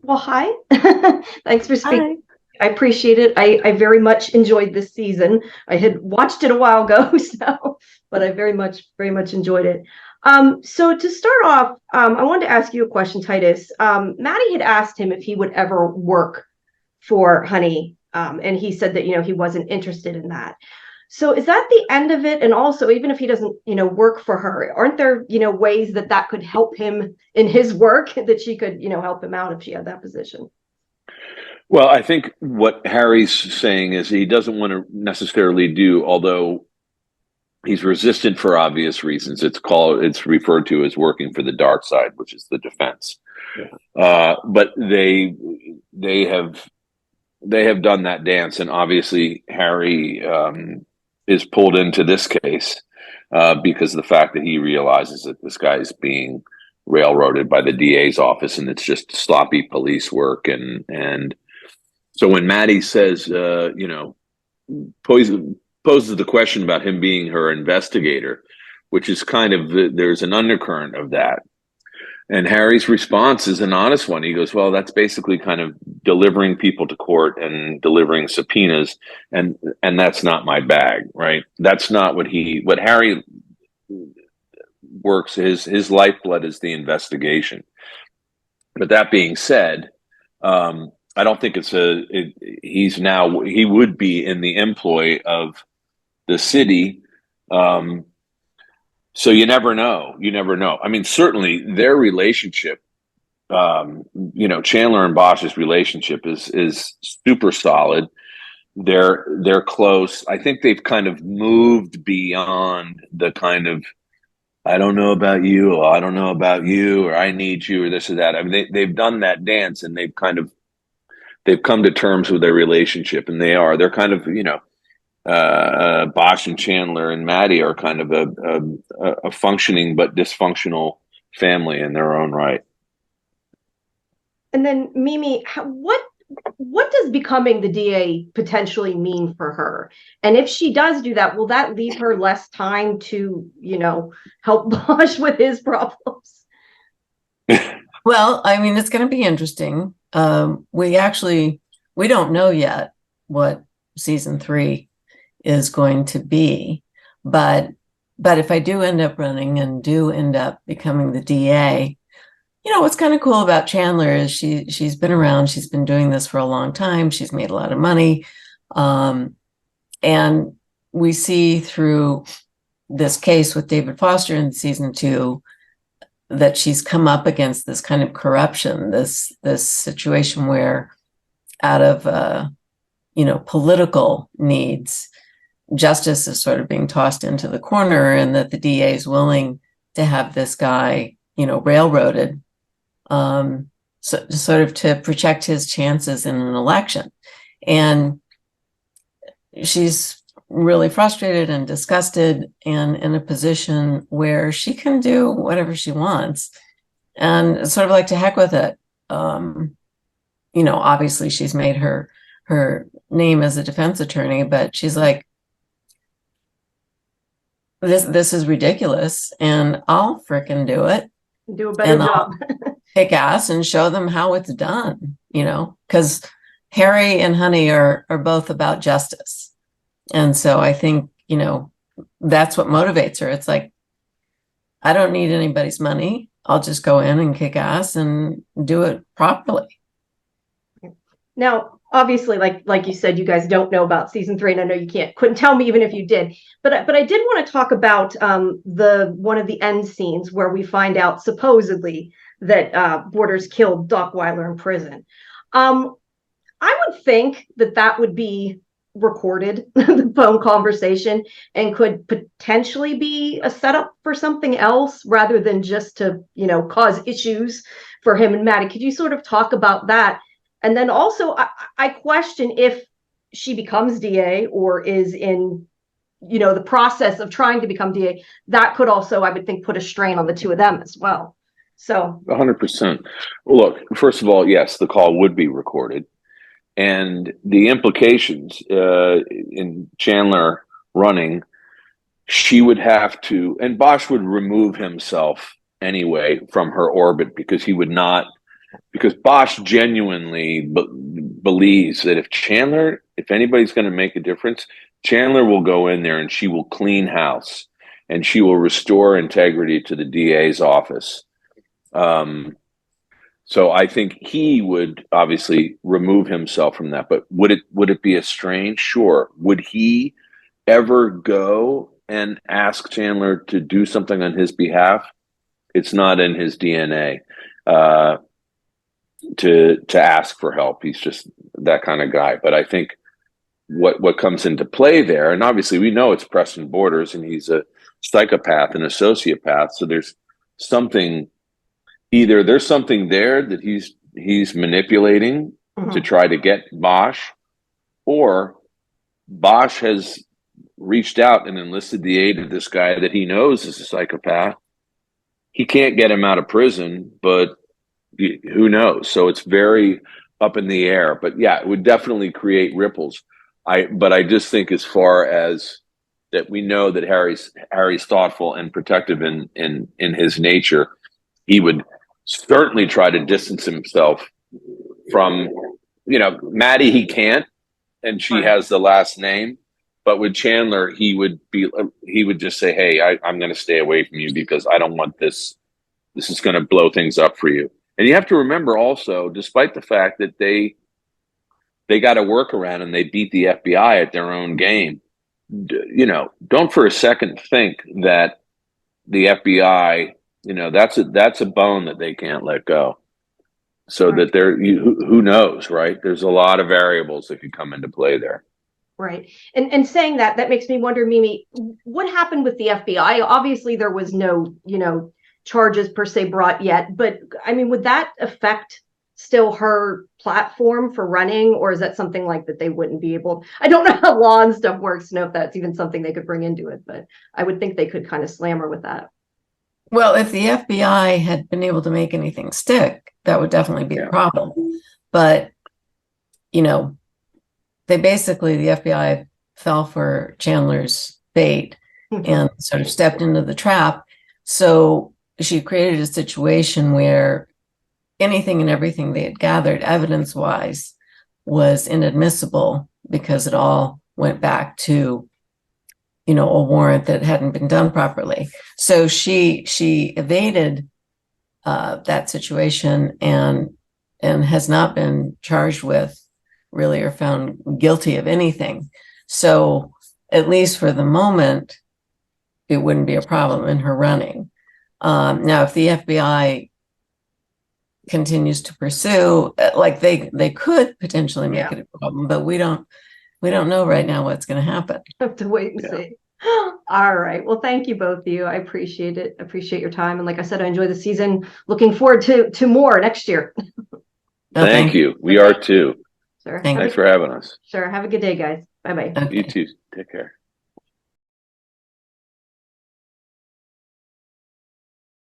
Well, hi. Thanks for speaking. Hi. I appreciate it. I very much enjoyed this season. I had watched it a while ago, but I very much enjoyed it. So to start off, I wanted to ask you a question, Titus. Maddie had asked him if he would ever work for Honey, and he said that, he wasn't interested in that. So is that the end of it? And also, even if he doesn't, work for her, aren't there, ways that that could help him in his work that she could, help him out if she had that position? Well, I think what Harry's saying is he doesn't want to necessarily do, although he's resistant for obvious reasons. It's referred to as working for the dark side, which is the defense. Yeah. But they have done that dance, and obviously Harry is pulled into this case because of the fact that he realizes that this guy is being railroaded by the DA's office, and it's just sloppy police work. And so when Maddie says, poses the question about him being her investigator, which is kind of there's an undercurrent of that. And Harry's response is an honest one. He goes, well, that's basically kind of delivering people to court and delivering subpoenas. And that's not my bag, right? That's not what Harry works. His lifeblood is the investigation. But that being said, I don't think he would be in the employ of the city. So you never know. You never know. I mean, certainly their relationship, Chandler and Bosch's relationship is super solid. They're close. I think they've kind of moved beyond the kind of, I don't know about you, or I don't know about you, or I need you, or this or that. I mean, they've done that dance, and they've come to terms with their relationship, and they're kind of, Bosch and Chandler and Maddie are kind of a functioning but dysfunctional family in their own right. And then Mimi, what does becoming the DA potentially mean for her? And if she does do that, will that leave her less time to, help Bosch with his problems? Well, I mean, it's going to be interesting. We don't know yet what season 3 is going to be, but if I do end up running and do end up becoming the DA, what's kind of cool about Chandler is she's been around, she's been doing this for a long time, she's made a lot of money, and we see through this case with David Foster in season 2 that she's come up against this kind of corruption, this situation where out of political needs, justice is sort of being tossed into the corner, and that the DA is willing to have this guy, railroaded, sort of to protect his chances in an election. And she's really frustrated and disgusted and in a position where she can do whatever she wants and sort of like, to heck with it. Obviously she's made her name as a defense attorney, but she's like, this is ridiculous, and I'll frickin' do it. Do a better job. Kick ass and show them how it's done, because Harry and Honey are both about justice. And so I think, that's what motivates her. It's like, I don't need anybody's money. I'll just go in and kick ass and do it properly. Now, obviously, like you said, you guys don't know about season 3, and I know couldn't tell me even if you did. But I did want to talk about one of the end scenes where we find out supposedly that Borders killed Doc Weiler in prison. I would think that would be recorded, the phone conversation, and could potentially be a setup for something else rather than just to, cause issues for him and Maddie. Could you sort of talk about that? And then also, I question if she becomes DA or is in, the process of trying to become DA. That could also, I would think, put a strain on the two of them as well. So 100%. Well, look, first of all, yes, the call would be recorded. And the implications in Chandler running, she would have to, and Bosch would remove himself anyway from her orbit because he would not because Bosch genuinely believes that if anybody's going to make a difference, Chandler will go in there and she will clean house and she will restore integrity to the DA's office. So I think he would obviously remove himself from that. But would it be a strain? Sure. Would he ever go and ask Chandler to do something on his behalf? It's not in his DNA to ask for help. He's just that kind of guy. But I think what comes into play there, and obviously we know it's Preston Borders, and he's a psychopath and a sociopath. So there's something there that he's manipulating to try to get Bosch, or Bosch has reached out and enlisted the aid of this guy that he knows is a psychopath. He can't get him out of prison, but who knows? So it's very up in the air. But yeah, it would definitely create ripples. But I just think, as far as that, we know that Harry's thoughtful and protective in his nature. He would certainly try to distance himself from, Maddie. He can't, and she has the last name. But with Chandler, he would just say, "Hey, I'm going to stay away from you because I don't want this. This is going to blow things up for you." And you have to remember also, despite the fact that they got a workaround and they beat the FBI at their own game, don't for a second think that the FBI, that's a bone that they can't let go. So that who knows, right? There's a lot of variables that could come into play there. Right. And saying that makes me wonder, Mimi, what happened with the FBI? Obviously, there was no, charges per se brought yet. But I mean, would that affect still her platform for running? Or is that something like that they wouldn't be able? I don't know how law and stuff works to know if that's even something they could bring into it. But I would think they could kind of slam her with that. Well, if the FBI had been able to make anything stick, that would definitely be a problem. But, the FBI fell for Chandler's bait and sort of stepped into the trap. So she created a situation where anything and everything they had gathered evidence-wise was inadmissible because it all went back to, a warrant that hadn't been done properly. So she evaded that situation and has not been charged with really or found guilty of anything. So at least for the moment, it wouldn't be a problem in her running. Now, if the FBI continues to pursue, like they could potentially make it a problem, but we don't know right now what's going to happen. Have to wait and see. All right. Well, thank you both of you. I appreciate it. Appreciate your time. And like I said, I enjoy the season. Looking forward to more next year. Thank you. We are too. Sure. Thanks for having us. Sure. Have a good day, guys. Bye-bye. You too. Take care.